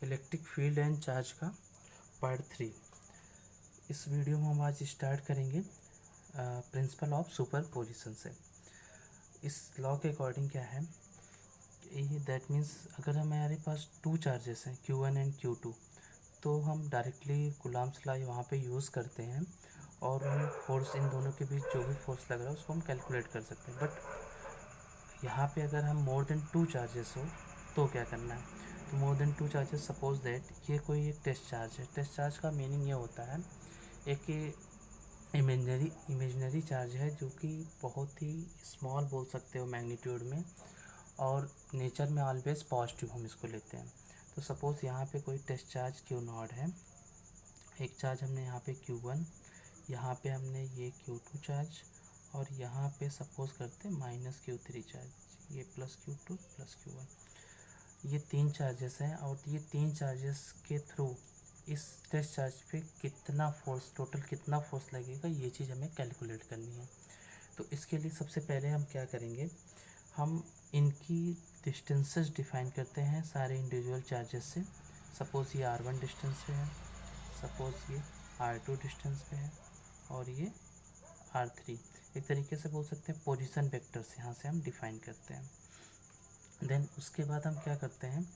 Electric field and charge का part 3। इस video में हम आज स्टार्ट करेंगे प्रिंसिपल ऑफ सुपरपोजिशन से। इस लॉ के अकॉर्डिंग क्या है, दैट मीन्स अगर हमारे पास टू चार्जेस हैं Q1 एंड Q2, तो हम डायरेक्टली कूलम्ब्स लॉ वहाँ पे यूज़ करते हैं और हम फोर्स इन दोनों के बीच जो भी फोर्स लग रहा है उसको हम कैलकुलेट कर सकते हैं। बट यहाँ पे अगर हम मोर देन टू चार्जेस हो तो क्या करना है, तो more than two charges, suppose that ये कोई एक टेस्ट चार्ज है। टेस्ट चार्ज का मीनिंग ये होता है, एक इमेजनरी चार्ज है जो कि बहुत ही स्मॉल बोल सकते हो मैग्नीट्यूड में, और नेचर में ऑलवेज पॉजिटिव हम इसको लेते हैं। तो सपोज़ यहाँ पे कोई टेस्ट चार्ज Q0 है, एक चार्ज हमने यहाँ पे Q1, यहाँ पे हमने ये Q2 चार्ज, और यहाँ पे सपोज करते हैं -Q3 चार्ज, ये +Q2 +Q1। ये तीन चार्जेस हैं और ये तीन चार्जेस के थ्रू इस टेस्ट चार्ज पे कितना फोर्स, टोटल कितना फोर्स लगेगा, ये चीज़ हमें कैलकुलेट करनी है। तो इसके लिए सबसे पहले हम क्या करेंगे, हम इनकी डिस्टेंसेस डिफाइन करते हैं सारे इंडिविजुअल चार्जेस से। सपोज़ ये R1 डिस्टेंस पे है, सपोज़ ये R2 डिस्टेंस पे है, और ये R3। एक तरीके से बोल सकते हैं पोजीशन वेक्टर्स यहाँ से हम डिफाइन करते हैं। देन उसके बाद हम क्या करते हैं,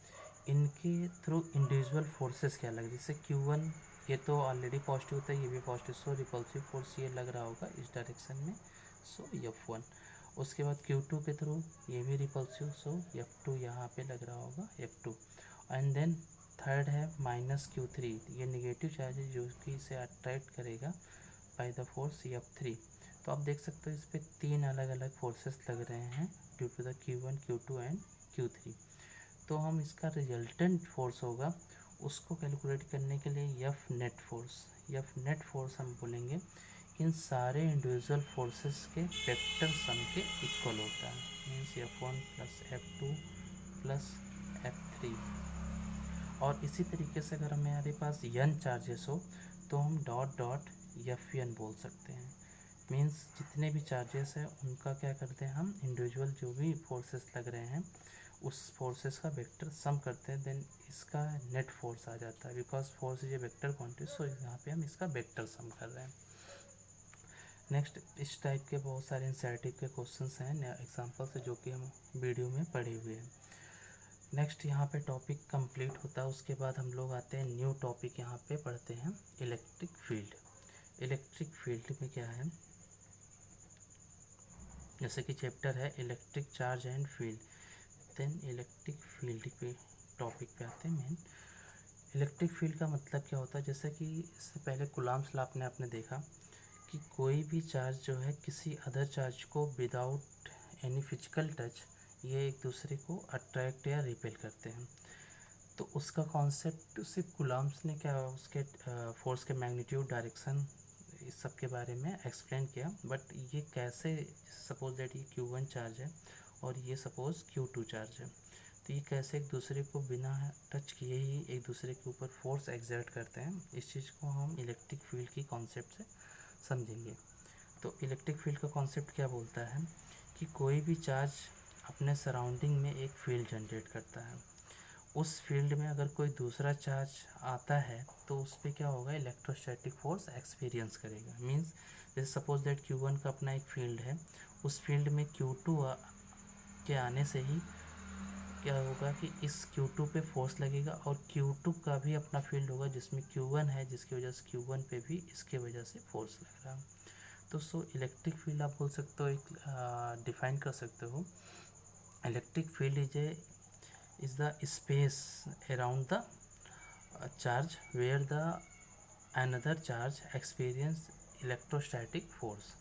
इनके थ्रू इंडिविजुअल फोर्सेस क्या लग रही है। जैसे Q1 ये तो ऑलरेडी पॉजिटिव होता है, ये भी पॉजिटिव, सो रिपल्सिव फोर्स ये लग रहा होगा इस डायरेक्शन में, सो F1। उसके बाद Q2 के थ्रू ये भी रिपल्सिव, सो F2 यहाँ पे लग रहा होगा, F2। एंड देन थर्ड है -Q3, ये नेगेटिव चार्ज है जो कि इसे अट्रैक्ट करेगा बाय द फोर्स F3। तो आप देख सकते हो इस पर तीन अलग अलग फोर्सेस लग रहे हैं due to the Q1, Q2 and Q3। तो हम इसका रिजल्टेंट फोर्स होगा उसको कैलकुलेट करने के लिए F नेट फोर्स हम बोलेंगे इन सारे इंडिविजुअल फोर्सेस के वेक्टर सम के इक्वल होता है। Means F1 + F2 + F3। और इसी तरीके से अगर हमारे पास n चार्जेस हो तो हम डॉट डॉट Fn बोल सकते हैं। मीन्स जितने भी चार्जेस हैं उनका क्या करते हैं, हम इंडिविजुअल जो भी फोर्सेस लग रहे हैं उस फोर्सेस का वेक्टर सम करते हैं, देन इसका नेट फोर्स आ जाता है। Because force is a vector quantity, so यहाँ पे हम इसका वेक्टर सम कर रहे हैं। नेक्स्ट, इस टाइप के बहुत सारे एनसीईआरटी के क्वेश्चंस हैं एग्जांपल से जो कि हम वीडियो में पढ़े हुए हैं। नेक्स्ट यहाँ पे टॉपिक कंप्लीट होता है, उसके बाद हम लोग आते हैं न्यू टॉपिक, यहाँ पे पढ़ते हैं इलेक्ट्रिक फील्ड। इलेक्ट्रिक फील्ड में क्या है, जैसे कि चैप्टर है electric charge and field, then electric field पे टॉपिक पे आते हैं मेन। इलेक्ट्रिक फील्ड का मतलब क्या होता है, जैसे कि इससे पहले कूलम्ब्स लॉ आपने देखा कि कोई भी चार्ज जो है किसी अदर चार्ज को विदाउट एनी फिजिकल टच ये एक दूसरे को अट्रैक्ट या रिपेल करते हैं। तो उसका कॉन्सेप्ट सिर्फ कूलम्ब्स ने क्या उसके फोर्स के मैग्नीट्यूड, डायरेक्शन, इस सब के बारे में एक्सप्लेन किया। बट ये कैसे, सपोज दैट ये Q1 चार्ज है और ये सपोज Q2 चार्ज है, तो ये कैसे एक दूसरे को बिना टच किए ही एक दूसरे के ऊपर फोर्स एक्सर्ट करते हैं, इस चीज़ को हम इलेक्ट्रिक फील्ड की कॉन्सेप्ट से समझेंगे। तो इलेक्ट्रिक फील्ड का कॉन्सेप्ट क्या बोलता है कि कोई भी चार्ज अपने सराउंडिंग में एक फील्ड जनरेट करता है। उस फील्ड में अगर कोई दूसरा चार्ज आता है तो उस पर क्या होगा, इलेक्ट्रोस्टैटिक फोर्स एक्सपीरियंस करेगा। मींस जैसे सपोज दैट Q1 का अपना एक फील्ड है, उस फील्ड में Q2 के आने से ही क्या होगा कि इस Q2 पे फोर्स लगेगा, और Q2 का भी अपना फील्ड होगा जिसमें Q1 है, जिसकी वजह से Q1 पे भी इसके वजह से फोर्स लग रहा है। तो सो इलेक्ट्रिक फील्ड आप बोल सकते हो, एक डिफाइन कर सकते हो, electric field is the space around the charge where the another charge experience electrostatic force.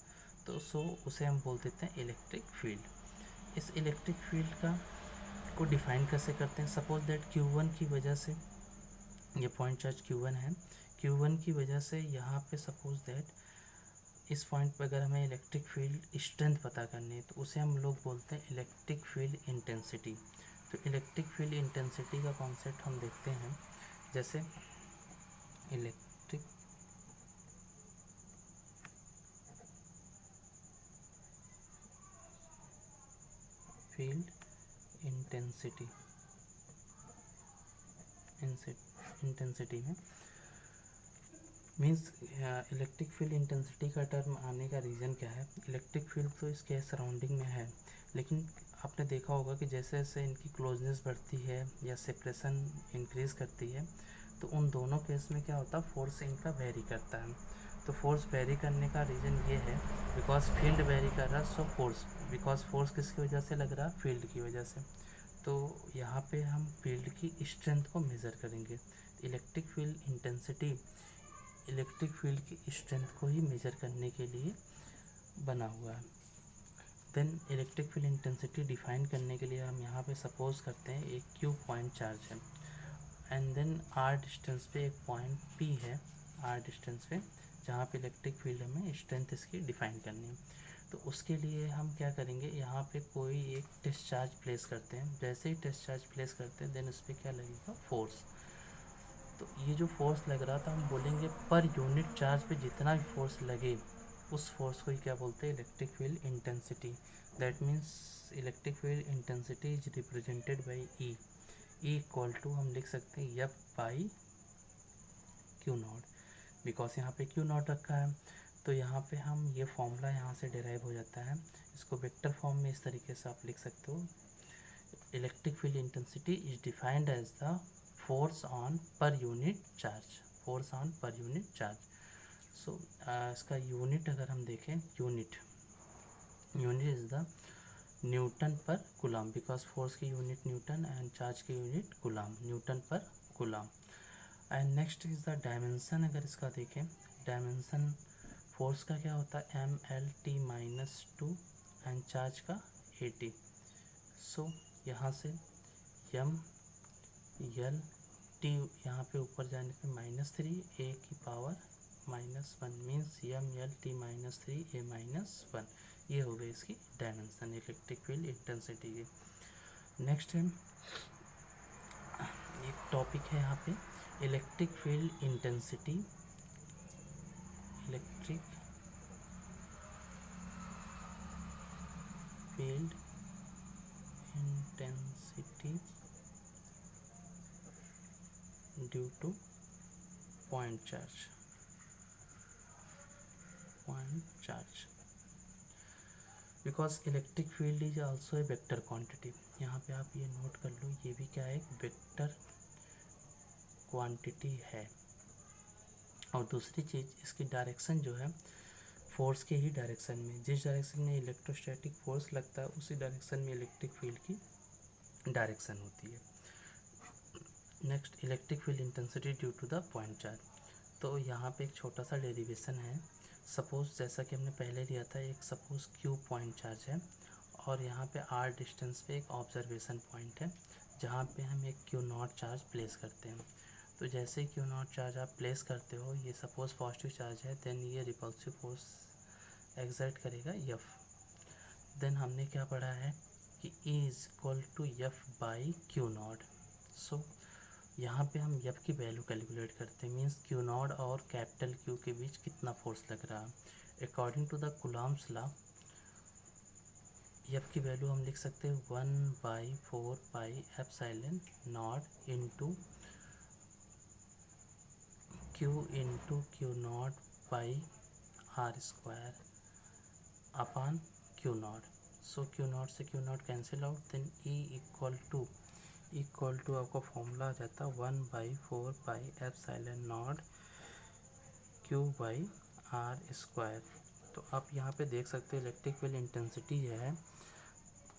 तो सो उसे हम बोल देते हैं इलेक्ट्रिक फील्ड। इस इलेक्ट्रिक फील्ड को डिफाइन कैसे करते हैं, सपोज दैट Q1 की वजह से, ये पॉइंट चार्ज Q1 है, Q1 की वजह से यहाँ पे सपोज दैट इस पॉइंट पर अगर हमें इलेक्ट्रिक फील्ड स्ट्रेंथ पता करनी है तो उसे हम लोग बोलते हैं इलेक्ट्रिक फील्ड इंटेंसिटी। तो इलेक्ट्रिक फील्ड इंटेंसिटी का कॉन्सेप्ट हम देखते हैं, जैसे इलेक्ट्रिक फील्ड इंटेंसिटी इंटेंसिटी में। मीन्स इलेक्ट्रिक फील्ड इंटेंसिटी का टर्म आने का रीज़न क्या है, इलेक्ट्रिक फील्ड तो इसके सराउंडिंग में है, लेकिन आपने देखा होगा कि जैसे जैसे इनकी क्लोजनेस बढ़ती है या सेपरेशन इंक्रीज़ करती है, तो उन दोनों केस में क्या होता है, फोर्स इनका वेरी करता है। तो फोर्स वेरी करने का रीज़न ये है बिकॉज फील्ड वेरी कर रहा है, सो फोर्स, बिकॉज फोर्स किसकी वजह से लग रहा है, फील्ड की वजह से। तो यहाँ पे हम फील्ड की स्ट्रेंथ को मेज़र करेंगे। Electric field intensity electric field की स्ट्रेंथ को ही मेज़र करने के लिए बना हुआ है। Then electric field intensity define करने के लिए हम यहाँ पे सपोज करते हैं एक क्यू पॉइंट चार्ज है, एंड देन आर डिस्टेंस पे एक पॉइंट पी है, आर डिस्टेंस पे, जहाँ पे इलेक्ट्रिक फील्ड हमें स्ट्रेंथ इसकी डिफाइन करनी है। तो उसके लिए हम क्या करेंगे, यहाँ पे कोई एक टेस्ट चार्ज प्लेस करते हैं। जैसे ही टेस्ट चार्ज प्लेस करते हैं देन उस पर क्या लगेगा, फोर्स। तो ये जो फोर्स लग रहा था, हम बोलेंगे पर यूनिट चार्ज पे जितना भी फोर्स लगे उस फोर्स को ही क्या बोलते हैं, electric field intensity. That means electric field intensity is represented by E equal to हम लिख सकते हैं F by Q naught, because यहाँ पे क्यू नॉट रखा है। तो यहाँ पे हम ये फॉर्मूला यहाँ से डिराइव हो जाता है, इसको वेक्टर फॉर्म में इस तरीके से आप लिख सकते हो, electric field intensity is defined as the force on per unit charge, force on per unit charge. So इसका यूनिट अगर हम देखें, unit is the newton per coulomb, because force की यूनिट न्यूटन एंड चार्ज की unit coulomb, newton per coulomb. And next is the dimension, अगर इसका देखें dimension force का क्या होता है, M L T minus two and charge का 80। सो यहाँ से एम एल टी यहाँ पे ऊपर जाने पे -3 ए की power -1 means M L T -3 A -1, ये हो गई इसकी डायमेंशन इलेक्ट्रिक फील्ड इंटेंसिटी की। नेक्स्ट है एक टॉपिक है यहाँ पे electric field intensity, electric field intensity due to point charge, because electric field is also a vector quantity. यहाँ पे आप ये नोट कर लो, ये भी क्या है, एक वेक्टर क्वांटिटी है। और दूसरी चीज़, इसकी डायरेक्शन जो है फोर्स के ही डायरेक्शन में, जिस डायरेक्शन में इलेक्ट्रोस्टैटिक फोर्स लगता है उसी डायरेक्शन में इलेक्ट्रिक फील्ड की डायरेक्शन होती है। Next electric field intensity due to the point charge. तो यहाँ पे एक छोटा सा डेरिवेशन है। सपोज जैसा कि हमने पहले लिया था, एक सपोज क्यू पॉइंट चार्ज है और यहाँ पे आर डिस्टेंस पे एक ऑब्जर्वेशन पॉइंट है जहाँ पे हम एक क्यू नॉट चार्ज प्लेस करते हैं। तो जैसे ही क्यू नॉट चार्ज आप प्लेस करते हो, ये सपोज पॉजिटिव चार्ज है, देन ये रिपल्सिव फोर्स एक्सर्ट करेगा एफ। देन हमने क्या पढ़ा है कि E is equal to F by Q not. So यहाँ पे हम एफ की वैल्यू कैलकुलेट करते हैं, मीन्स क्यू नॉट और कैपिटल क्यू के बीच कितना फोर्स लग रहा है। According to the Coulomb's law F की वैल्यू हम लिख सकते हैं 1/4 pi epsilon not into Q not by R square upon Q not. So Q not से Q not cancel out, then E equal to आपका फॉर्मूला आ जाता है 1/4 pi epsilon not Q by R square. तो आप यहाँ पे देख सकते हैं इलेक्ट्रिक फील्ड इंटेंसिटी है,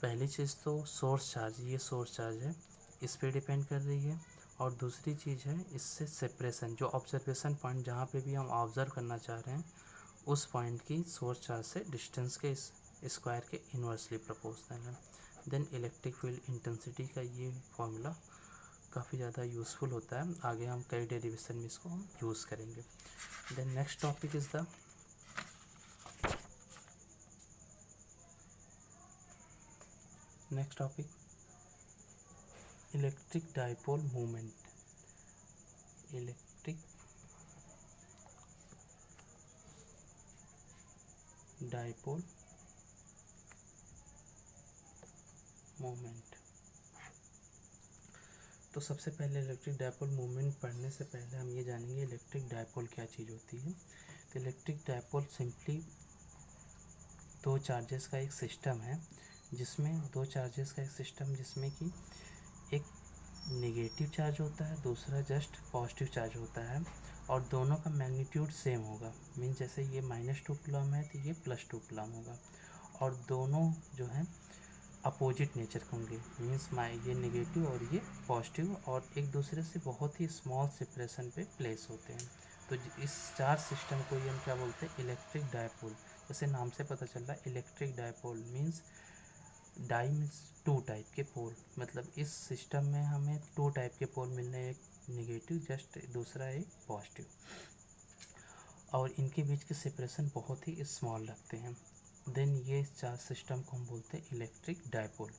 पहली चीज़ तो सोर्स चार्ज, ये सोर्स चार्ज है, इस पे डिपेंड कर रही है। और दूसरी चीज़ है इससे सेपरेशन, जो ऑब्जर्वेशन पॉइंट जहाँ पे भी हम ऑब्जर्व करना चाह रहे हैं उस पॉइंट की सोर्स चार्ज से डिस्टेंस के स्क्वायर के इन्वर्सली प्रोपोर्शनल है। देन इलेक्ट्रिक फील्ड इंटेंसिटी का ये फॉर्मूला काफ़ी ज़्यादा यूज़फुल होता है, आगे हम कई डेरिवेशन में इसको हम यूज़ करेंगे। Then next topic is the next topic electric dipole movement, electric dipole movement. तो सबसे पहले इलेक्ट्रिक डायपोल मूवमेंट पढ़ने से पहले हम ये जानेंगे इलेक्ट्रिक डायपोल क्या चीज़ होती है। तो इलेक्ट्रिक डायपोल सिंपली दो चार्जेस का एक सिस्टम है, जिसमें कि एक नेगेटिव चार्ज होता है, दूसरा जस्ट पॉजिटिव चार्ज होता है, और दोनों का मैग्नीट्यूड सेम होगा। मीन जैसे ये -2 कूलम है तो ये +2 कूलम होगा, और दोनों जो हैं अपोजिट नेचर के होंगे। मीन्स ये नेगेटिव और ये पॉजिटिव, और एक दूसरे से बहुत ही स्मॉल सेपरेशन पे प्लेस होते हैं। तो इस चार्ज सिस्टम को ये हम क्या बोलते हैं, इलेक्ट्रिक डायपोल। जैसे नाम से पता चल रहा है electric dipole means di means 2 type के पोल, मतलब इस सिस्टम में हमें 2 टाइप के पोल मिल रहे हैं, एक नेगेटिव जस्ट दूसरा एक पॉजिटिव, और इनके बीच के सेपरेशन बहुत ही स्मॉल रखते हैं। देन ये चार्ज सिस्टम को हम बोलते हैं इलेक्ट्रिक डायपोल।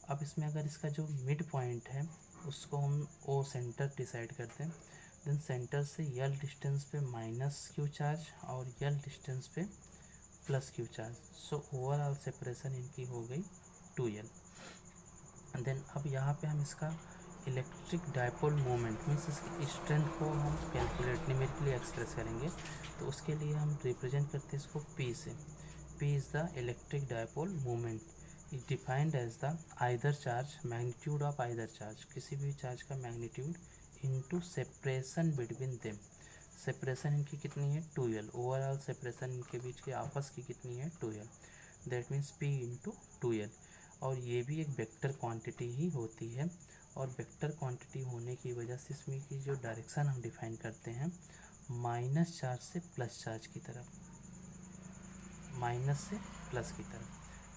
अब इसमें अगर इसका जो मिड पॉइंट है उसको हम ओ सेंटर डिसाइड करते हैं। देन सेंटर से यल डिस्टेंस पे -q चार्ज और यल डिस्टेंस पे +q charge. So overall separation इनकी हो गई 2l। देन अब यहाँ पे हम इसका इलेक्ट्रिक डायपोल मोमेंट मीन्स इसकी स्ट्रेंथ को हम कैलकुलेट न्यूमेरिकली एक्सप्रेस करेंगे। तो उसके लिए हम रिप्रेजेंट करते हैं इसको P से। P is the electric dipole moment is defined as the either charge magnitude of either charge, किसी भी चार्ज का magnitude into separation between them। Separation इनकी कितनी है 2l, ओवरऑल सेपरेशन इनके बीच की आपस की कितनी है 2l, that means P into 2l। और ये भी एक वेक्टर क्वांटिटी ही होती है, और वेक्टर क्वांटिटी होने की वजह से इसमें की जो डायरेक्शन हम डिफाइन करते हैं माइनस चार्ज से प्लस चार्ज की तरफ, माइनस से प्लस की तरफ।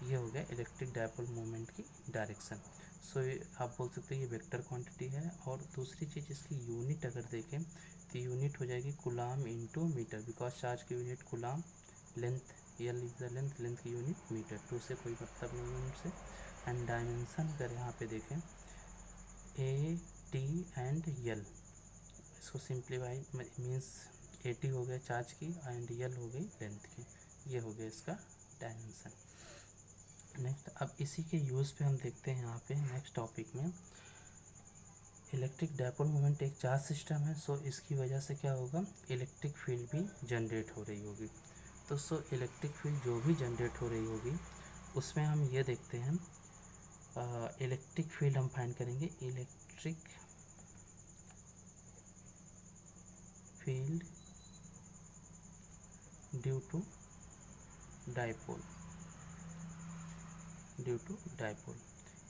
ये हो गया इलेक्ट्रिक डायपोल मोमेंट की डायरेक्शन। सो आप बोल सकते हैं ये वेक्टर क्वांटिटी है। और दूसरी चीज़ इसकी यूनिट अगर देखें तो यूनिट हो जाएगी coulomb into metre, because charge की unit coulomb, length L is the length, length की यूनिट मीटर, टू से कोई मतलब नहीं है उनसे। एंड डायमेंशन अगर यहाँ पे देखें ए टी एंड यल, इसको सिंप्लीफाई मीन्स AT हो गया चार्ज की एंड यल हो गई लेंथ की। ये हो गया इसका डायमेंशन। नेक्स्ट अब इसी के यूज़ पे हम देखते हैं यहाँ पे नेक्स्ट टॉपिक में। इलेक्ट्रिक डायपोल मोमेंट एक चार्ज सिस्टम है, सो इसकी वजह से क्या होगा, इलेक्ट्रिक फील्ड भी जनरेट हो रही होगी। तो सो इलेक्ट्रिक फील्ड जो भी जनरेट हो रही होगी उसमें हम ये देखते हैं इलेक्ट्रिक फील्ड हम फाइंड करेंगे, electric field due to dipole,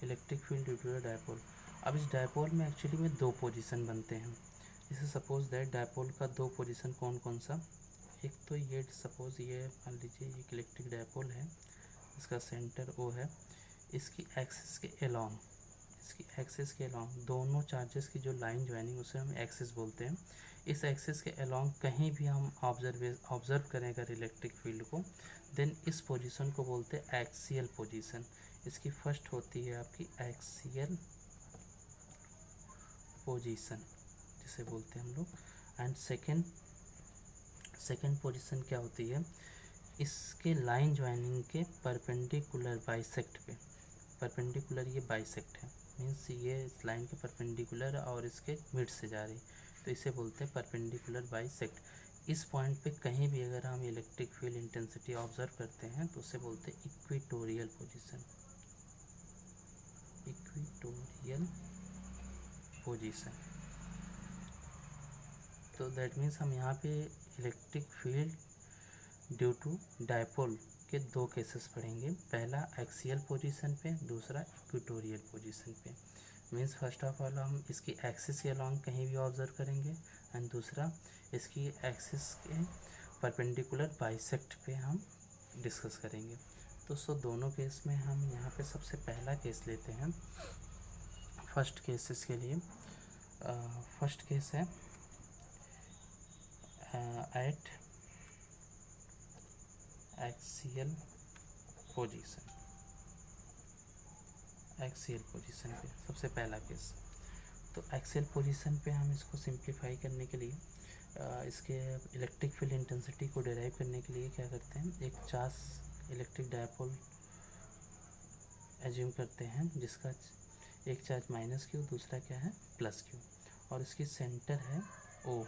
electric field due to dipole. अब इस डायपोल में एक्चुअली में 2 पोजीशन बनते हैं। जैसे सपोज दैट डायपोल का 2 पोजीशन कौन कौन सा, एक तो ये सपोज ये मान लीजिए एक इलेक्ट्रिक डायपोल है, इसका सेंटर O है, इसकी एक्सिस के अलोंग दोनों चार्जेस की जो लाइन ज्वाइनिंग उसे हम एक्सिस बोलते हैं। इस एक्सिस के अलोंग कहीं भी हम ऑब्जर्व करें अगर इलेक्ट्रिक फील्ड को, देन इस पोजीशन को बोलते हैं एक्सियल पोजीशन। इसकी फर्स्ट होती है आपकी एक्सियल पोजीशन जिसे बोलते हैं हम लोग। एंड सेकेंड पोजीशन क्या होती है, इसके लाइन ज्वाइनिंग के परपेंडिकुलर बाइसेक्ट पे, परपेंडिकुलर ये बाइसेक्ट है, मीन्स ये इस लाइन के परपेंडिकुलर और इसके मिड से जा रही, तो इसे बोलते हैं परपेंडिकुलर बाइसेक्ट। इस पॉइंट पे कहीं भी अगर हम इलेक्ट्रिक फील्ड इंटेंसिटी ऑब्जर्व करते हैं तो उसे बोलते हैं इक्वेटोरियल पोजीशन, इक्वेटोरियल पोजीशन। तो दैट मीन्स हम यहाँ पे electric field due to dipole के 2 केसेस पढ़ेंगे, पहला एक्सियल पोजीशन पे, दूसरा इक्वेटोरियल पोजीशन पे। मीन्स फर्स्ट ऑफ ऑल हम इसकी एक्सिस के अलोंग कहीं भी ऑब्जर्व करेंगे, एंड दूसरा इसकी एक्सिस के परपेंडिकुलर बाइसेक्ट पे हम डिस्कस करेंगे। तो सो दोनों केस में हम यहाँ पे सबसे पहला केस लेते हैं फर्स्ट केसेस के लिए। फर्स्ट केस है eight axial position, axial position पे सबसे पहला केस। तो एक्सियल पोजीशन पे हम इसको सिंप्लीफाई करने के लिए इसके इलेक्ट्रिक फील्ड इंटेंसिटी को डिराइव करने के लिए क्या करते हैं, एक चार्ज इलेक्ट्रिक डायपोल एज्यूम करते हैं जिसका एक चार्ज -q, दूसरा क्या है प्लस क्यू, और इसकी सेंटर है ओ,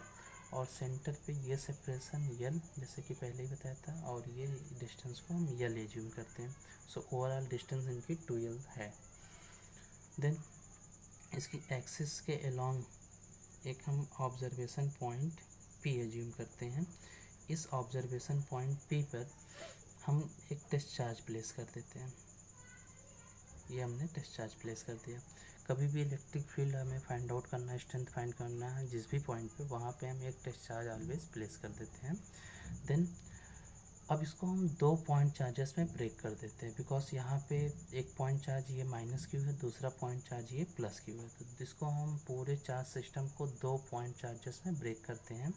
और सेंटर पे ये सेपरेशन यल जैसे कि पहले ही बताया था, और ये डिस्टेंस को हम यल एज्यूम करते हैं। सो ओवरऑल डिस्टेंस इनकी 2l है। देन इसकी एक्सिस के अलोंग एक हम ऑब्जर्वेशन पॉइंट P एज्यूम करते हैं। इस ऑब्जर्वेशन पॉइंट P पर हम एक टेस्ट चार्ज प्लेस कर देते हैं। ये हमने टेस्ट चार्ज प्लेस कर दिया। कभी भी इलेक्ट्रिक फील्ड हमें फाइंड आउट करना है, स्ट्रेंथ फाइंड करना है जिस भी पॉइंट पे, वहाँ पे हम एक टेस्ट चार्ज ऑलवेज प्लेस कर देते हैं। देन अब इसको हम 2 पॉइंट चार्जेस में ब्रेक कर देते हैं, बिकॉज यहाँ पे एक पॉइंट चार्ज ये माइनस क्यू है, दूसरा पॉइंट चार्ज ये प्लस क्यू है। तो इसको हम पूरे चार्ज सिस्टम को 2 पॉइंट चार्जेस में ब्रेक करते हैं,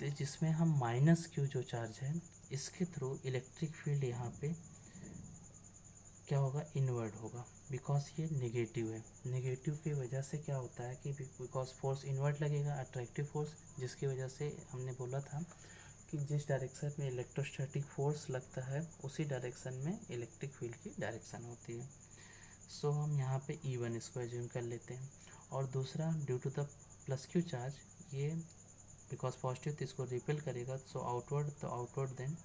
तो जिसमें हम माइनस क्यू जो चार्ज है इसके थ्रू इलेक्ट्रिक फील्ड यहाँ पे क्या होगा, इनवर्ड होगा, बिकॉज ये नेगेटिव है। नेगेटिव की वजह से क्या होता है कि बिकॉज फोर्स इनवर्ड लगेगा, अट्रैक्टिव फोर्स, जिसकी वजह से हमने बोला था कि जिस डायरेक्शन में इलेक्ट्रोस्टैटिक फोर्स लगता है उसी डायरेक्शन में इलेक्ट्रिक फील्ड की डायरेक्शन होती है। सो हम यहाँ पे E1 इसको एज्यूम कर लेते हैं। और दूसरा, due to the plus Q charge, ये बिकॉज पॉजिटिव तो इसको रिपेल करेगा, सो आउटवर्ड, तो आउटवर्ड देन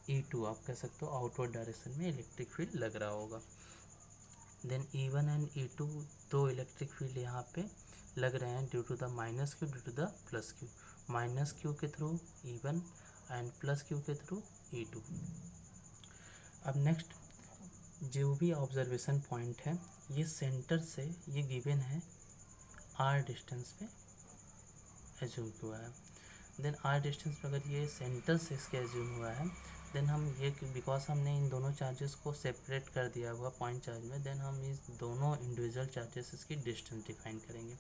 E2 आप कह सकते हो आउटवर्ड डायरेक्शन में इलेक्ट्रिक फील्ड लग रहा होगा। देन E1 एंड E2 दो इलेक्ट्रिक फील्ड यहाँ पे लग रहे हैं due to the minus Q, due to the plus Q. Minus Q के through E1 and plus Q के थ्रू E2। अब नेक्स्ट जो भी ऑब्जर्वेशन पॉइंट है, ये सेंटर से ये गिवन है r डिस्टेंस पे एज्यूम हुआ है। देन r डिस्टेंस पे अगर ये सेंटर से इसके एज्यूम हुआ है, देन हम ये बिकॉज हमने इन दोनों चार्जेस को सेपरेट कर दिया हुआ पॉइंट चार्ज में, देन हम इस दोनों इंडिविजुअल चार्जेस इसकी डिस्टेंस डिफाइन करेंगे।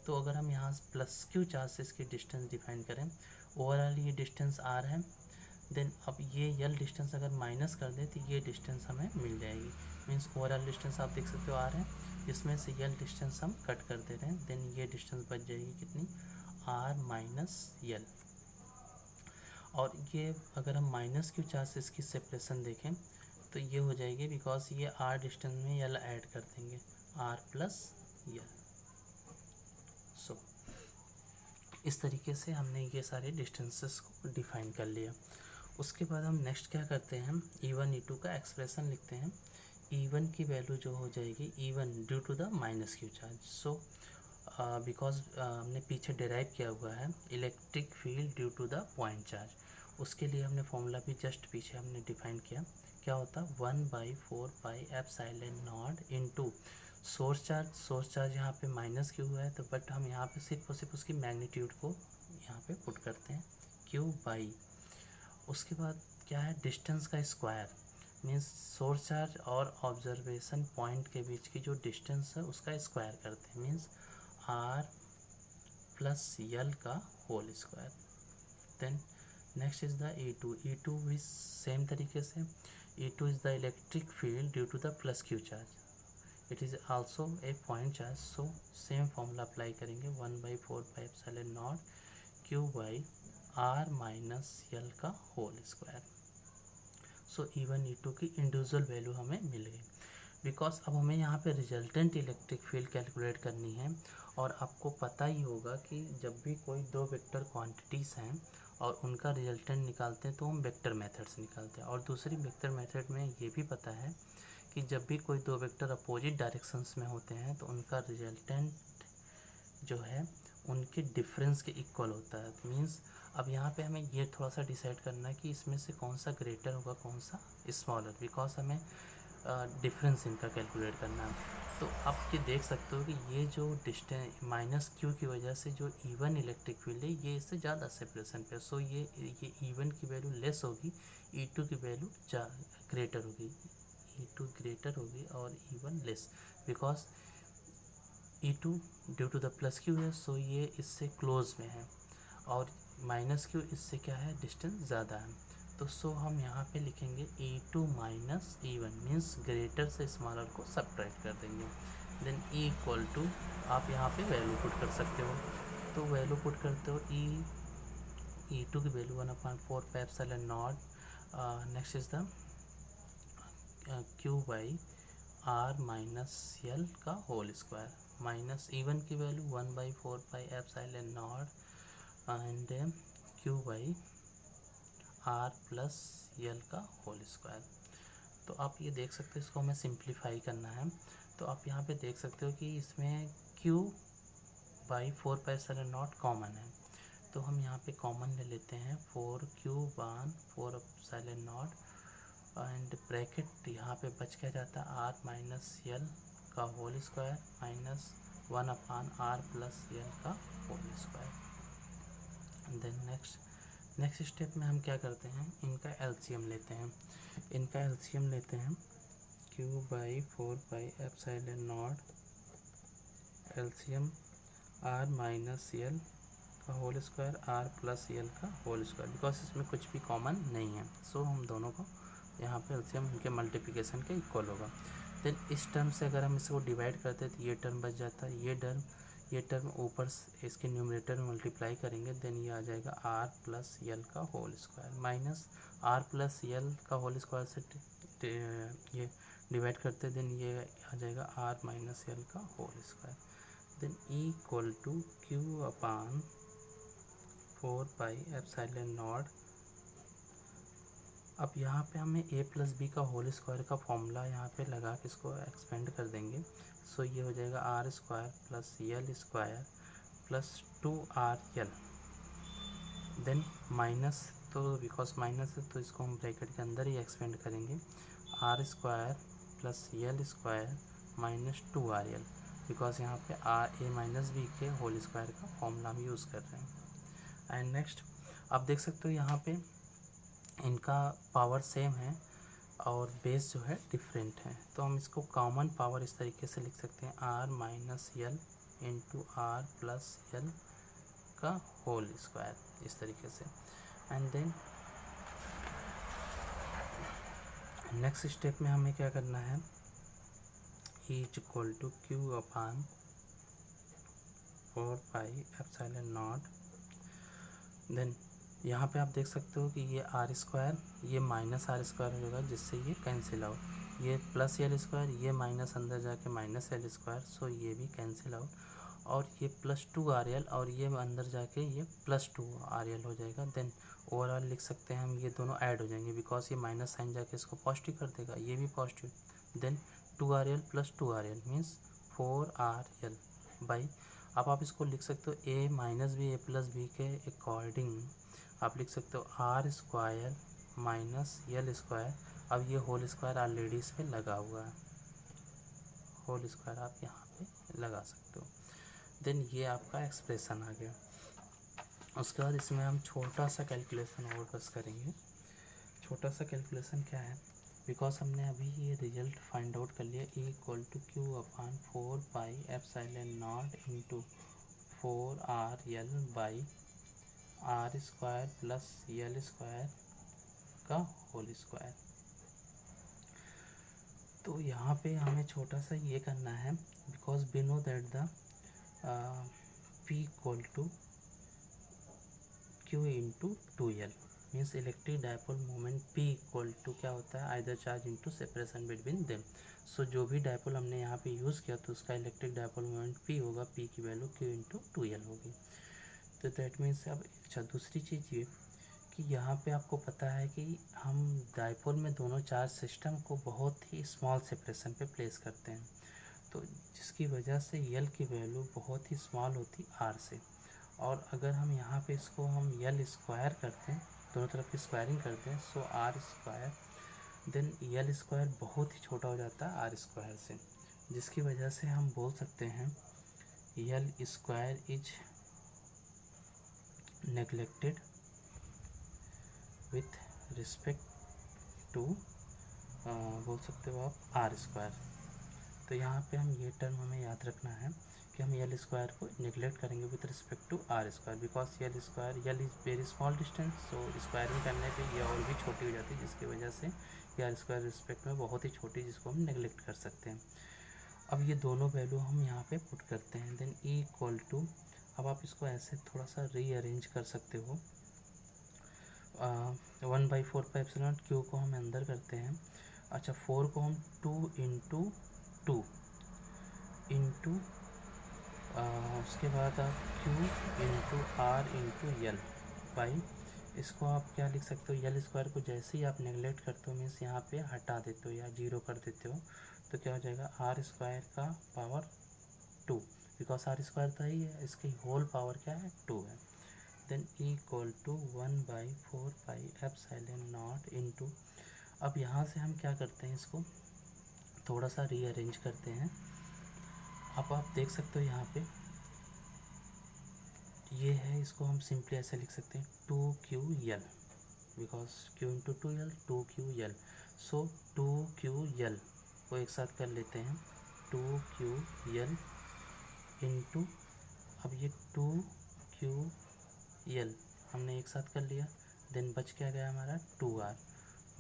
तो अगर हम यहाँ प्लस क्यू चार्ज से इसकी डिस्टेंस डिफाइन करें, ओवरऑल ये डिस्टेंस r है। देन अब ये यल डिस्टेंस अगर माइनस कर दें तो ये डिस्टेंस हमें मिल जाएगी, मीन्स ओवरऑल डिस्टेंस आप देख सकते हो r है, इसमें से यल डिस्टेंस हम कट कर दे रहे हैं, देन ये डिस्टेंस बच जाएगी कितनी, r माइनस यल। और ये अगर हम माइनस क्यू चार्ज से इसकी सेपरेशन देखें तो ये हो जाएगी, बिकॉज ये r डिस्टेंस में यल ऐड कर देंगे, r प्लस यल। सो इस तरीके से हमने ये सारे डिस्टेंसेस को डिफाइन कर लिया। उसके बाद हम नेक्स्ट क्या करते हैं, E1 E2 का एक्सप्रेशन लिखते हैं। E1 की वैल्यू जो हो जाएगी, E1 due to the minus q charge. So because हमने पीछे डिराइव किया हुआ है electric field due to the point charge, उसके लिए हमने फॉर्मूला भी जस्ट पीछे हमने डिफाइन किया। क्या होता, 1/4 pi epsilon not into source charge. Source charge यहाँ पे माइनस क्यू है, तो बट हम यहाँ पे सिर्फ और सिर्फ उसकी मैग्नीट्यूड को यहाँ पे पुट करते हैं, क्यू बाई, उसके बाद क्या है, डिस्टेंस का स्क्वायर, मीन्स सोर्स चार्ज और ऑब्जर्वेशन पॉइंट के बीच की जो डिस्टेंस है उसका स्क्वायर करते हैं, मीन्स r प्लस यल का whole square. Then next is the E2। E2 भी सेम तरीके से, E2 is the electric field due to the plus Q charge, it is also a point charge. So same formula apply करेंगे, 1/4 pi epsilon not Q by r minus L का whole square. सो E1 E2 की individual value हमें मिल गई। Because अब हमें यहाँ पे resultant electric field calculate करनी है, और आपको पता ही होगा कि जब भी कोई दो वेक्टर क्वांटिटीज़ हैं और उनका रिजल्टेंट निकालते हैं तो हम वेक्टर मेथड से निकालते हैं। और दूसरी वेक्टर मेथड में ये भी पता है कि जब भी कोई दो वेक्टर अपोजिट डायरेक्शंस में होते हैं तो उनका रिजल्टेंट जो है उनके डिफरेंस के इक्वल होता है। मीन्स अब यहाँ पे हमें ये थोड़ा सा डिसाइड करना है कि इसमें से कौन सा ग्रेटर होगा, कौन सा स्मॉलर, बिकॉज हमें डिफरेंस इनका कैलकुलेट करना है। तो आप ये देख सकते हो कि ये जो डिस्टेंस माइनस क्यू की वजह से जो E1 इलेक्ट्रिक फील्ड है ये इससे ज़्यादा सेपरेशन पे, सो ये E1 की वैल्यू लेस होगी, E2 की वैल्यू ग्रेटर होगी, E2 ग्रेटर होगी और E1 less, because E2 due to the plus q है, सो ये इससे क्लोज में है, और माइनस क्यू इससे क्या है, डिस्टेंस ज़्यादा है। तो सो हम यहाँ पे लिखेंगे E2 minus E1, means greater से स्मॉलर को सब्ट्रैक्ट कर देंगे। देन E इक्वल टू, आप यहाँ पे वैल्यू पुट कर सकते हो, तो वैल्यू पुट करते हो E2 की value 1/4 pi epsilon naught, next is the Q by r minus L का होल स्क्वायर। माइनस E1 की वैल्यू 1/4πε0 एंड Q/R+L का होल स्क्वायर। तो आप ये देख सकते हो, इसको हमें सिंप्लीफाई करना है। तो आप यहाँ पे देख सकते हो कि इसमें Q/4πε0 कॉमन है, तो हम यहाँ पे कॉमन ले लेते हैं 4Q/4ε0 एंड ब्रैकेट यहाँ पे बच क्या जाता है R-L का होल स्क्वायर माइनस 1/R+L का whole square. Then next step में हम क्या करते हैं, इनका एलसीएम लेते हैं। Q/4πε0 एलसीएम R-L का होल स्क्वायर R+L का होल स्क्वायर, बिकॉज इसमें कुछ भी कॉमन नहीं है, सो हम दोनों को यहाँ पे एलसीएम इनके मल्टीप्लिकेशन के इक्वल होगा। देन इस टर्म से अगर हम इसको डिवाइड करते हैं तो ये टर्म बच जाता है, ये टर्म ऊपर इसके न्यूमरेटर में मल्टीप्लाई करेंगे, देन ये आ जाएगा R+L का होल स्क्वायर माइनस R+L का होल स्क्वायर से ये डिवाइड करते हैं, देन ये आ जाएगा R-L का whole square. Then E = Q/4πε0। अब यहाँ पे हमें a+b का होल स्क्वायर का फॉर्मूला यहाँ पे लगा के इसको एक्सपेंड कर देंगे, सो ये हो जाएगा R² + L² + 2RL। Then minus, तो बिकॉज माइनस है तो इसको हम ब्रैकेट के अंदर ही एक्सपेंड करेंगे, R² + L² - 2RL, बिकॉज यहाँ पे a-b के होल स्क्वायर का फॉर्मूला हम यूज़ कर रहे हैं। एंड नेक्स्ट आप देख सकते हो यहाँ पे इनका पावर सेम है और बेस जो है डिफरेंट है, तो हम इसको कॉमन पावर इस तरीके से लिख सकते हैं R - L × R+L का होल स्क्वायर, इस तरीके से। एंड देन नेक्स्ट स्टेप में हमें क्या करना है, E = Q/4πε0। देन यहाँ पे आप देख सकते हो कि ये R², ये -R² हो जाएगा, जिससे ये कैंसिल आउट, ये +L², ये माइनस अंदर जाके -L², सो ये भी कैंसिल आउट, और ये +2RL और ये अंदर जाके ये +2RL हो जाएगा। देन ओवरऑल लिख सकते हैं हम, ये दोनों ऐड हो जाएंगे, बिकॉज ये माइनस साइन जाके इसको पॉजिटिव कर देगा, ये भी positive. Then 2RL + 2RL means 4RL by, अब आप इसको लिख सकते हो a - b a+b के अकॉर्डिंग आप लिख सकते हो R² - L²। अब ये होल स्क्वायर ऑलरेडी इस पर लगा हुआ है, होल स्क्वायर आप यहाँ पे लगा सकते हो। देन ये आपका एक्सप्रेशन आ गया। उसके बाद इसमें हम छोटा सा कैलकुलेशन और बस करेंगे। छोटा सा कैलकुलेशन क्या है, बिकॉज हमने अभी ये रिजल्ट फाइंड आउट कर लिया, E = Q/4πε0 × 4RL/R² + L² का होल स्क्वायर। तो यहाँ पे हमें छोटा सा ये करना है, because we know that the P = Q × 2L means electric dipole moment P = क्या होता है, either charge into separation between them. So जो भी डायपोल हमने यहाँ पे यूज़ किया तो उसका इलेक्ट्रिक डायपोल मोमेंट P होगा, P की वैल्यू Q × 2L होगी। तो दैट मीन्स अब अच्छा दूसरी चीज़ ये कि यहाँ पे आपको पता है कि हम डायपोल में दोनों चार्ज सिस्टम को बहुत ही स्मॉल सेपरेशन पे प्लेस करते हैं, तो जिसकी वजह से L की वैल्यू बहुत ही स्मॉल होती R से। और अगर हम यहाँ पे इसको हम L² करते हैं, दोनों तरफ की स्क्वायरिंग करते हैं, सो R², देन L² बहुत ही छोटा हो जाता है R² से, जिसकी वजह से हम बोल सकते हैं L² is neglected with respect to बोल सकते हो आप R²। तो यहाँ पे हम ये टर्म हमें याद रखना है कि हम L² को नेग्लेक्ट करेंगे with respect to R², because L is very small distance, so squaring करने पे ये और भी छोटी हो जाती है, जिसकी वजह से ये R² रिस्पेक्ट में बहुत ही छोटी, जिसको हम नेग्लेक्ट कर सकते हैं। अब ये दोनों वैल्यू हम यहाँ पे पुट करते हैं। देन E = अब आप इसको ऐसे थोड़ा सा रीअरेंज कर सकते हो, 1/4πε0 Q को हम अंदर करते हैं, अच्छा 4 को हम 2 × 2 × उसके बाद आप Q into r into l by, इसको आप क्या लिख सकते हो, यल स्क्वायर को जैसे ही आप नेगलेक्ट करते हो मीन्स यहाँ पे हटा देते हो या जीरो कर देते हो, तो क्या हो जाएगा आर स्क्वायर का पावर 2, बिकॉज आर स्क्वायर तो ही है, इसकी होल पावर क्या है 2 है। देन इक्वल टू 1/4πε0 इंटू, अब यहाँ से हम क्या करते हैं, इसको थोड़ा सा रीअरेंज करते हैं। अब आप देख सकते हो यहाँ पे ये है, इसको हम सिंपली ऐसे लिख सकते हैं 2QL, because Q into 2L 2QL, so 2QL को एक साथ कर लेते हैं 2QL इंटू, अब ये 2QL हमने एक साथ कर लिया, देन बच क्या गया हमारा 2R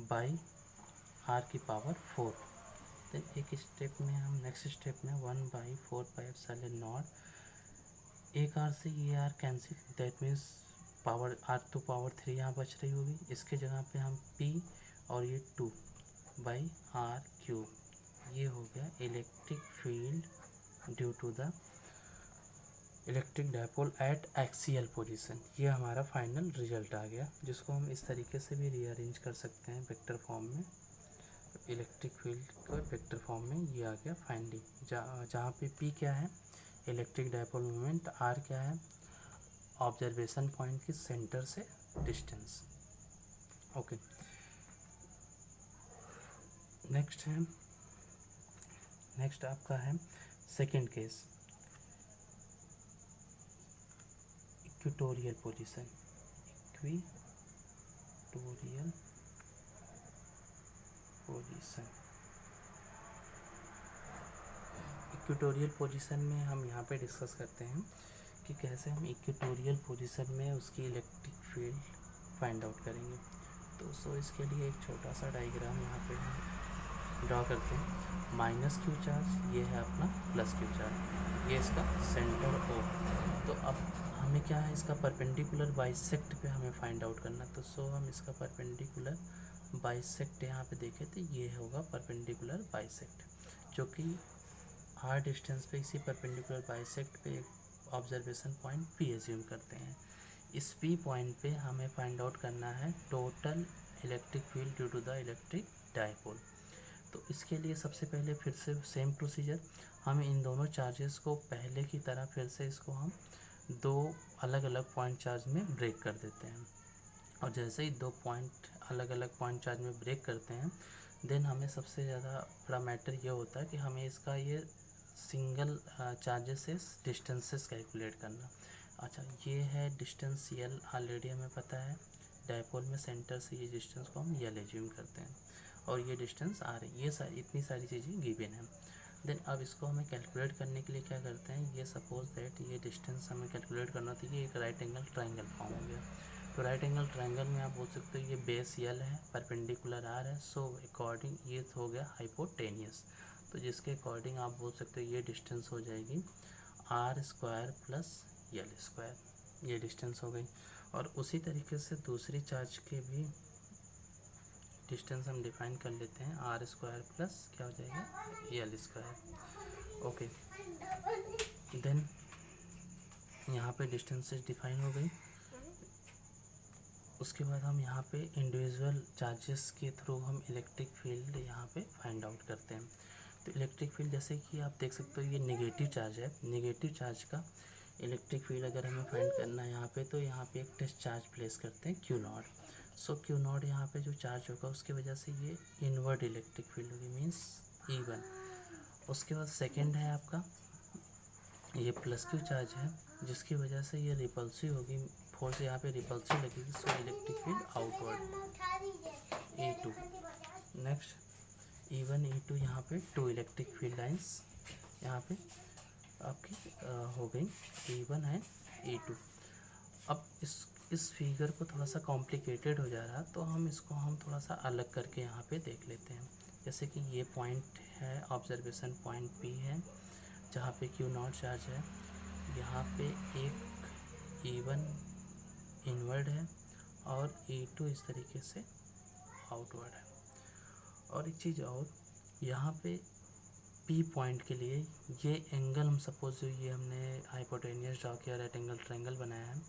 बाई R की पावर 4। देन एक स्टेप में हम नेक्स्ट स्टेप में 1/4πε0, एक R से ये R cancel, that means power R तो पावर 3 यहाँ बच रही होगी, इसके जगह पे हम P और ये 2/R3, ये हो गया electric field due to the electric dipole at axial position. ये हमारा फाइनल रिजल्ट आ गया, जिसको हम इस तरीके से भी रीअरेंज कर सकते हैं वेक्टर फॉर्म में। इलेक्ट्रिक फील्ड को वेक्टर फॉर्म में ये आ गया फाइनली, जहाँ पे P क्या है इलेक्ट्रिक डायपोल मोमेंट, R क्या है ऑब्जर्वेशन पॉइंट की सेंटर से डिस्टेंस। ओके, नेक्स्ट आपका है second case, equatorial position. Equatorial position में हम यहाँ पे डिस्कस करते हैं कि कैसे हम इक्वेटोरियल पोजीशन में उसकी इलेक्ट्रिक फील्ड फाइंड आउट करेंगे। तो इसके लिए एक छोटा सा डायग्राम यहाँ पे हम ड्रॉ करते हैं। -Q चार्ज, ये है अपना +Q चार्ज, ये इसका सेंटर O। तो अब हमें क्या है, इसका परपेंडिकुलर बाइसेक्ट पे हमें फाइंड आउट करना। तो हम इसका परपेंडिकुलर बाइसेक्ट यहाँ पे देखें तो ये होगा परपेंडिकुलर बाइसेक्ट, जो कि r डिस्टेंस पे इसी परपेंडिकुलर बाइसेक्ट पे एक ऑब्जर्वेशन पॉइंट P एज्यूम करते हैं। इस P पॉइंट पे हमें फाइंड आउट करना है total electric field due to the electric dipole. तो इसके लिए सबसे पहले फिर से सेम प्रोसीजर, हम इन दोनों चार्जेस को पहले की तरह फिर से इसको हम दो अलग अलग पॉइंट चार्ज में ब्रेक कर देते हैं। और जैसे ही दो पॉइंट अलग अलग पॉइंट चार्ज में ब्रेक करते हैं, देन हमें सबसे ज़्यादा बड़ा मैटर ये होता है कि हमें इसका ये सिंगल चार्जेस से डिस्टेंसेस कैलकुलेट करना। अच्छा, ये है डिस्टेंस यल, ऑलरेडी हमें पता है डायपोल में सेंटर से ये डिस्टेंस को हम यल एज्यूम करते हैं, और ये डिस्टेंस आ रही, ये इतनी सारी चीज़ें गिवन है। देन अब इसको हमें कैलकुलेट करने के लिए क्या करते हैं, ये सपोज दैट ये डिस्टेंस हमें कैलकुलेट करना था, ये एक राइट एंगल ट्रायंगल फॉर्म हो गया। तो राइट एंगल ट्रायंगल में आप बोल सकते हो ये बेस यल है, परपेंडिकुलर आर है, सो अकॉर्डिंग ये हो गया हाइपोटेनियस। तो जिसके अकॉर्डिंग आप बोल सकते हो ये डिस्टेंस हो जाएगी r² + l², ये डिस्टेंस हो गई। और उसी तरीके से दूसरी चार्ज के भी डिस्टेंस हम डिफाइन कर लेते हैं, r² प्लस क्या हो जाएगा l²। ओके, देन यहाँ पे डिस्टेंसेस डिफाइन हो गई। उसके बाद हम यहाँ पे इंडिविजुअल चार्जेस के थ्रू हम इलेक्ट्रिक फील्ड यहाँ पे फाइंड आउट करते हैं। तो इलेक्ट्रिक फील्ड जैसे कि आप देख सकते हो ये नेगेटिव चार्ज है, नेगेटिव चार्ज का इलेक्ट्रिक फील्ड अगर हमें फाइंड करना है यहाँ पे, तो यहाँ पे एक टेस्ट चार्ज प्लेस करते हैं Q0। सो Q0 यहाँ पे जो चार्ज होगा उसकी वजह से ये इनवर्ड इलेक्ट्रिक फील्ड होगी, मीन्स E1। उसके बाद सेकेंड है आपका ये +Q चार्ज है, जिसकी वजह से ये रिपल्सिव होगी, फोर्स यहाँ पे रिपल्सिव लगेगी, so electric field outward E2। Next E1 E2, यहाँ पे 2 इलेक्ट्रिक फील्ड लाइंस यहाँ पे आपकी हो गई, E1 है E2। अब इस फिगर को थोड़ा सा कॉम्प्लिकेटेड हो जा रहा, तो हम इसको थोड़ा सा अलग करके यहाँ पे देख लेते हैं। जैसे कि ये पॉइंट है, ऑब्जर्वेशन पॉइंट P है, जहाँ पे Q0 चार्ज है, यहाँ पे एक E1 इनवर्ड है और E2 इस तरीके से आउटवर्ड है। और एक चीज़ और, यहाँ पे पी पॉइंट के लिए ये एंगल हम सपोज ये हमने हाइपोटेनियस ड्रॉ किया, राइट एंगल ट्रायंगल बनाया है,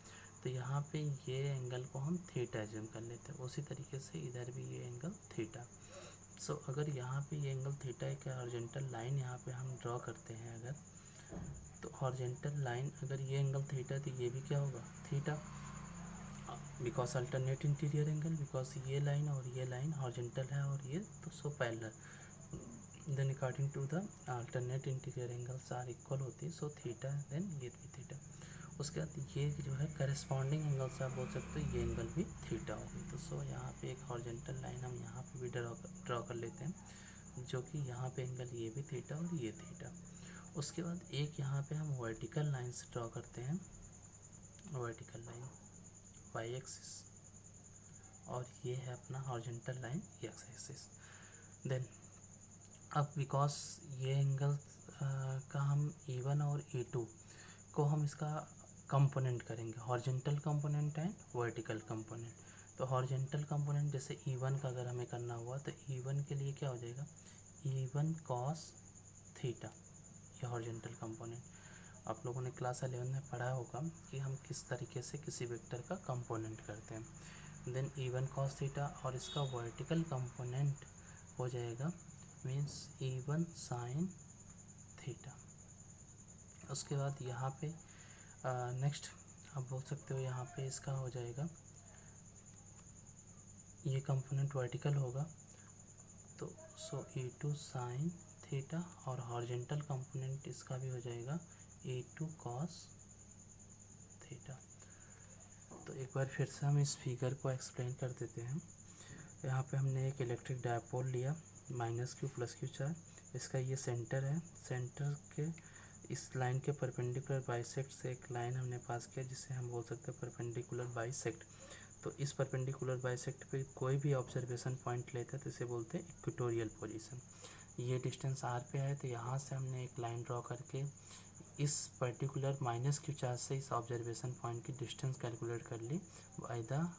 तो यहाँ पे ये एंगल को हम थीटा एज्यूम कर लेते हैं। उसी तरीके से इधर भी ये एंगल थीटा। सो अगर यहाँ पे ये एंगल थीटा एक हॉरिजॉन्टल लाइन यहाँ पे हम ड्रॉ करते हैं अगर, तो हॉरिजॉन्टल लाइन अगर ये एंगल थीटा तो ये भी क्या होगा theta, because alternate interior angle, because ये लाइन और ये लाइन हॉरिजॉन्टल है और ये तो so parallel, then according to the alternate interior angles are equal होती है, सो थीटा देन ये भी थीटा। उसके बाद ये जो है करस्पॉन्डिंग एंगल से आप बोल सकते हो ये एंगल भी थीटा होगी। तो सो यहाँ पे एक हॉरिजॉन्टल लाइन हम यहाँ पे भी ड्रॉ कर लेते हैं, जो कि यहाँ पे एंगल ये भी थीटा और ये थीटा। उसके बाद एक यहाँ पे हम वर्टिकल लाइन्स ड्रॉ करते हैं, वर्टिकल लाइन वाई एक्सिस, और ये है अपना horizontal line x axis. Then अब बिकॉज ये एंगल का हम E1 और E2 को हम इसका कंपोनेंट करेंगे, horizontal component and vertical component. तो हॉरिजॉन्टल कंपोनेंट जैसे E1 का अगर हमें करना हुआ तो E1 के लिए क्या हो जाएगा E1 cos थीटा, ये हॉरिजॉन्टल कंपोनेंट। आप लोगों ने क्लास 11 में पढ़ा होगा कि हम किस तरीके से किसी वेक्टर का कंपोनेंट करते हैं। देन E1 cos थीटा, और इसका वर्टिकल कंपोनेंट हो जाएगा मीन्स E1 sin थीटा। उसके बाद यहाँ पे नेक्स्ट आप बोल सकते हो यहाँ पे इसका हो जाएगा, ये कंपोनेंट वर्टिकल होगा तो सो E2 sin थीटा, और हॉरिजॉन्टल कंपोनेंट इसका भी हो जाएगा E2 cos थीटा। तो एक बार फिर से हम इस फिगर को एक्सप्लेन कर देते हैं। यहाँ पे हमने एक इलेक्ट्रिक डायपोल लिया -q +q चार्ज, इसका ये सेंटर है, सेंटर के इस लाइन के परपेंडिकुलर बाइसेक्ट से एक लाइन हमने पास किया जिसे हम बोल सकते हैं परपेंडिकुलर बाइसेक्ट। तो इस परपेंडिकुलर बाइसेक्ट पे कोई भी ऑब्जर्वेशन पॉइंट लेते हैं तो इसे बोलते हैं इक्वेटोरियल पोजीशन। ये डिस्टेंस r पे है, तो यहाँ से हमने एक लाइन ड्रॉ करके इस पर्टिकुलर -q चार्ज से इस ऑब्जर्वेशन पॉइंट की डिस्टेंस कैलकुलेट कर ली बाय द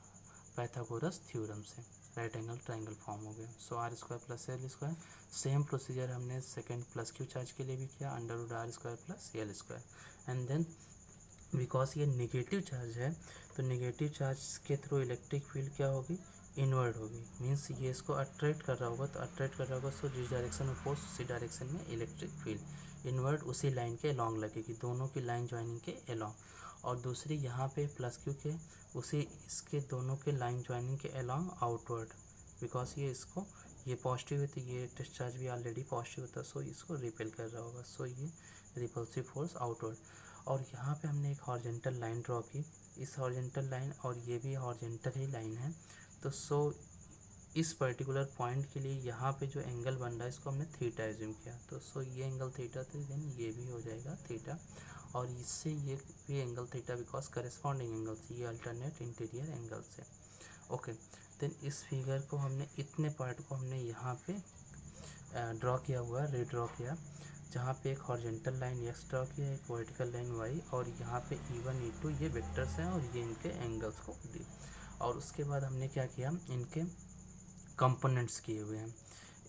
पाइथागोरस थ्योरम से, राइट एंगल ट्रायंगल फॉर्म हो गया। So r² + l²। Same procedure हमने सेकेंड +q चार्ज के लिए भी किया, √r² + l²। And then because ये नेगेटिव चार्ज है तो नेगेटिव चार्ज के थ्रू इलेक्ट्रिक फील्ड क्या होगी इनवर्ड होगी, मीन्स ये इसको अट्रैक्ट कर रहा होगा, तो अट्रैक्ट कर रहा होगा सो जिस डायरेक्शन में फोर्स उसी डायरेक्शन में इलेक्ट्रिक फील्ड इनवर्ड उसी लाइन के अलॉन्ग लगेगी, दोनों की लाइन ज्वाइनिंग के अलॉन्ग। और दूसरी यहाँ पे +q के उसी इसके दोनों के लाइन ज्वाइनिंग के अलॉन्ग आउटवर्ड, बिकॉज ये इसको ये पॉजिटिव है तो ये डिस्चार्ज भी ऑलरेडी पॉजिटिव होता है, सो इसको रिपेल कर रहा होगा, सो ये रिपल्सिव फोर्स आउटवर्ड। और यहाँ पे हमने एक हॉरिजॉन्टल लाइन ड्रॉ की, इस हॉरिजॉन्टल लाइन और ये भी हॉरिजॉन्टल ही लाइन है, तो सो इस पर्टिकुलर पॉइंट के लिए यहाँ पे जो एंगल बन रहा है इसको हमने थीटा एज्यूम किया, तो सो ये एंगल थीटा था, देन ये भी हो जाएगा थीटा, और इससे ये भी angle theta because corresponding angles, ये अल्टरनेट इंटीरियर एंगल से। ओके, देन इस फिगर को हमने इतने पार्ट को हमने यहाँ पे ड्रॉ किया हुआ है, रीड्रॉ किया, जहाँ पे एक हॉरिजॉन्टल लाइन x ड्रॉ किया, एक वर्टिकल लाइन y, और यहाँ पे E1 E2 ये वेक्टर्स हैं और ये इनके एंगल्स को दी। और उसके बाद हमने क्या किया, इनके कंपोनेंट्स किए हुए हैं,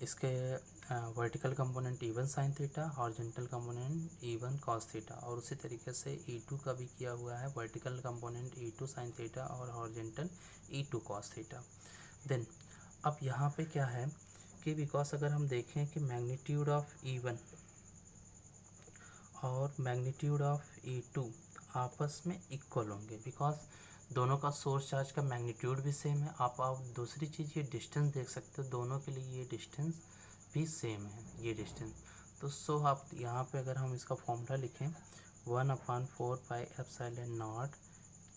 इसके vertical component E1 sin theta, horizontal component E1 cos theta, और उसी तरीके से E2 का भी किया हुआ है, vertical component E2 sin theta और horizontal E2 cos theta. Then अब यहाँ पे क्या है कि बिकॉज अगर हम देखें कि मैग्नीट्यूड ऑफ E1 और मैग्नीट्यूड ऑफ E2 आपस में इक्वल होंगे, बिकॉज दोनों का सोर्स चार्ज का मैग्नीट्यूड भी सेम है। आप दूसरी चीज़ ये डिस्टेंस देख सकते हो, दोनों के लिए ये डिस्टेंस भी सेम है, ये डिस्टेंस। तो सो आप यहाँ पे अगर हम इसका फॉर्मूला लिखें 1/4πε0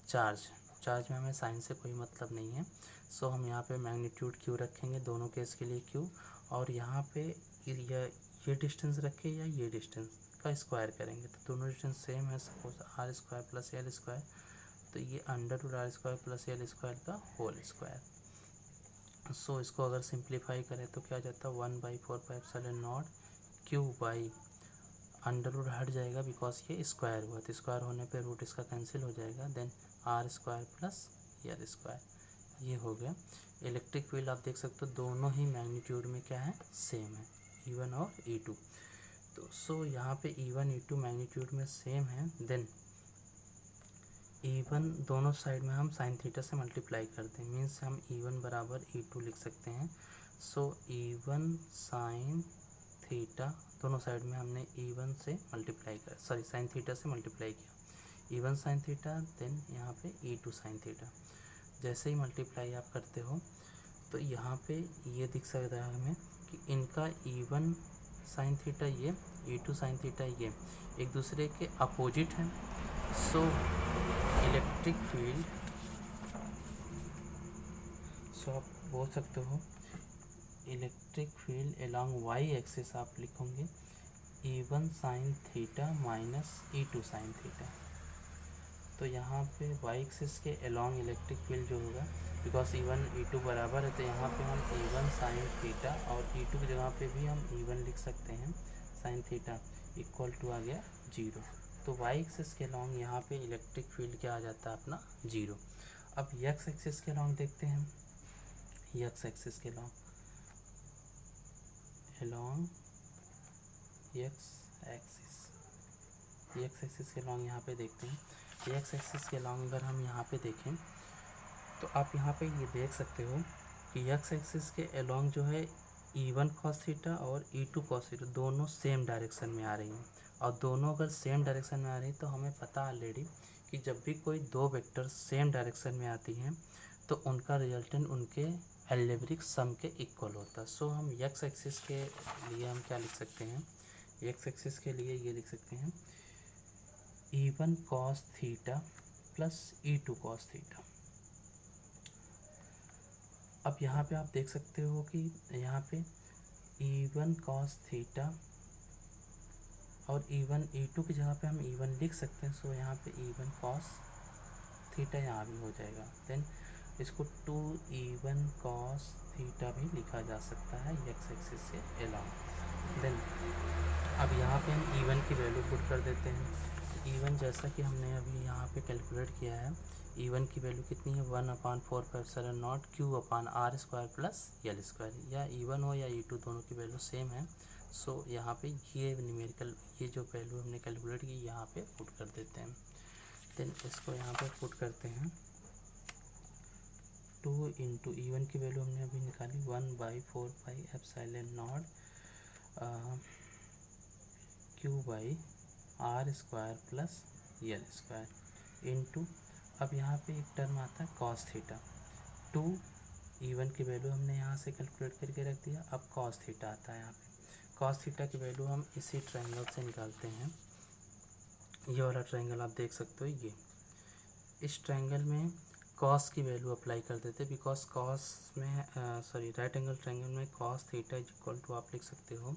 चार्ज में हमें साइन से कोई मतलब नहीं है, सो हम यहाँ पे मैग्नीट्यूड q रखेंगे दोनों केस के लिए q, और यहाँ पे ये डिस्टेंस रखें या ये डिस्टेंस का स्क्वायर करेंगे तो दोनों डिस्टेंस सेम है, सपोज r² + l², तो ये √r² + l² का होल स्क्वायर। सो इसको अगर सिंप्लीफाई करें तो क्या जाता है 1/4πε0 q/, अंडर हट जाएगा बिकॉज ये स्क्वायर हुआ, तो स्क्वायर होने पे रूट इसका कैंसिल हो जाएगा, देन r² + l², ये हो गया। इलेक्ट्रिक फील्ड आप देख सकते हो दोनों ही मैग्नीट्यूड में क्या है सेम है, E1 और E2। तो सो यहाँ पे E1 E2 मैग्नीट्यूड में सेम है, देन E1 दोनों साइड में हम साइन थीटा से मल्टीप्लाई करते हैं, मीन्स हम E1 बराबर E2 लिख सकते हैं। सो E1 साइन थीटा, दोनों साइड में हमने E1 से मल्टीप्लाई कर साइन थीटा से मल्टीप्लाई किया, E1 साइन थीटा, देन यहाँ पे E2 साइन थीटा। जैसे ही मल्टीप्लाई आप करते हो तो यहाँ पे ये दिख सकता है हमें कि इनका E1 साइन थीटा ये, E2 साइन थीटा ये एक दूसरे के अपोजिट हैं। सो इलेक्ट्रिक फील्ड, सो आप बोल सकते हो electric field along y axis आप लिखोगे E1 sine theta minus E2 sine theta. तो यहाँ पे वाई एक्सिस के अलोंग इलेक्ट्रिक फील्ड जो होगा, बिकॉज E1 E2 बराबर है, तो यहाँ पे हम E1 साइन थीटा और E2 की जगह पे भी हम E1 लिख सकते हैं साइन थीटा इक्वल टू आ गया 0। तो वाई एक्सिस के अलोंग यहाँ पे इलेक्ट्रिक फील्ड क्या आ जाता है अपना 0। अब एक्स एक्सिस के अलोंग देखते हैं, एक्स एक्सिस के अलोंग एक्स एक्सिस के अलोंग यहाँ पे देखते हैं। एक्स एक्सिस के अलोंग अगर हम यहाँ पे देखें तो आप यहाँ पे ये देख सकते हो कि एक्स एक्सिस के अलोंग जो है E1 cos थीटा और E2 cos थीटा दोनों सेम डायरेक्शन में आ रही हैं, और दोनों अगर सेम डायरेक्शन में आ रही तो हमें पता ऑलरेडी कि जब भी कोई दो वेक्टर सेम डायरेक्शन में आती हैं तो उनका रिजल्टेंट उनके अलजेब्रिक सम के इक्वल होता है। सो हम एक्स एक्सिस के लिए हम क्या लिख सकते हैं, एक्स एक्सिस के लिए ये लिख सकते हैं E1 cos theta plus E2 cos theta. अब यहाँ पे आप देख सकते हो कि यहाँ पे E1 cos थीटा और E1 E2 की जगह पे हम E1 लिख सकते हैं। सो यहाँ पे E1 cos थीटा यहाँ भी हो जाएगा, देन इसको 2E1 cos थीटा भी लिखा जा सकता है एक्स एक्सिस से अलोंग। देन अब यहाँ पे हम E1 की वैल्यू पुट कर देते हैं। E1 जैसा कि हमने अभी यहाँ पे कैलकुलेट किया है, E1 की वैल्यू कितनी है 1/4πε0 Q/r² प्लस L², या E1 हो या E2 दोनों की वैल्यू सेम है। सो यहाँ पे ये न्यूमेरिकल ये जो वैल्यू हमने कैलकुलेट की यहाँ पे पुट कर देते हैं। देन इसको यहाँ पे पुट करते हैं 2 इंटू E1 की वैल्यू हमने अभी निकाली 1/4πε0 Q/r² प्लस L² इंटू, अब यहाँ पे एक टर्म आता है cos थीटा। 2 E1 की वैल्यू हमने यहाँ से कैलकुलेट करके रख दिया, अब cos थीटा आता है यहाँ पे। cos थीटा की वैल्यू हम इसी ट्रायंगल से निकालते हैं, ये वाला ट्रायंगल आप देख सकते हो। ये इस ट्रायंगल में cos की वैल्यू अप्लाई कर देते हैं, बिकॉज cos में राइट एंगल ट्रायंगल में cos theta is equal to आप लिख सकते हो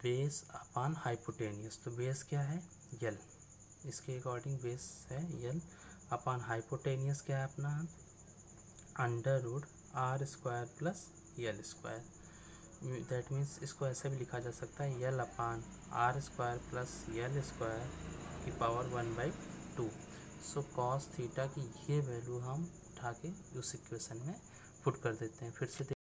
बेस अपॉन हाइपोटेनियस। तो बेस क्या है L, इसके अकॉर्डिंग बेस है L अपॉन हाइपोटेनियस क्या है अपना √r² plus L²। That means इसको ऐसे भी लिखा जा सकता है L upon r² plus L² की पावर 1/2। सो cos थीटा की ये वैल्यू हम उठा के उस इक्वेशन में पुट कर देते हैं। फिर से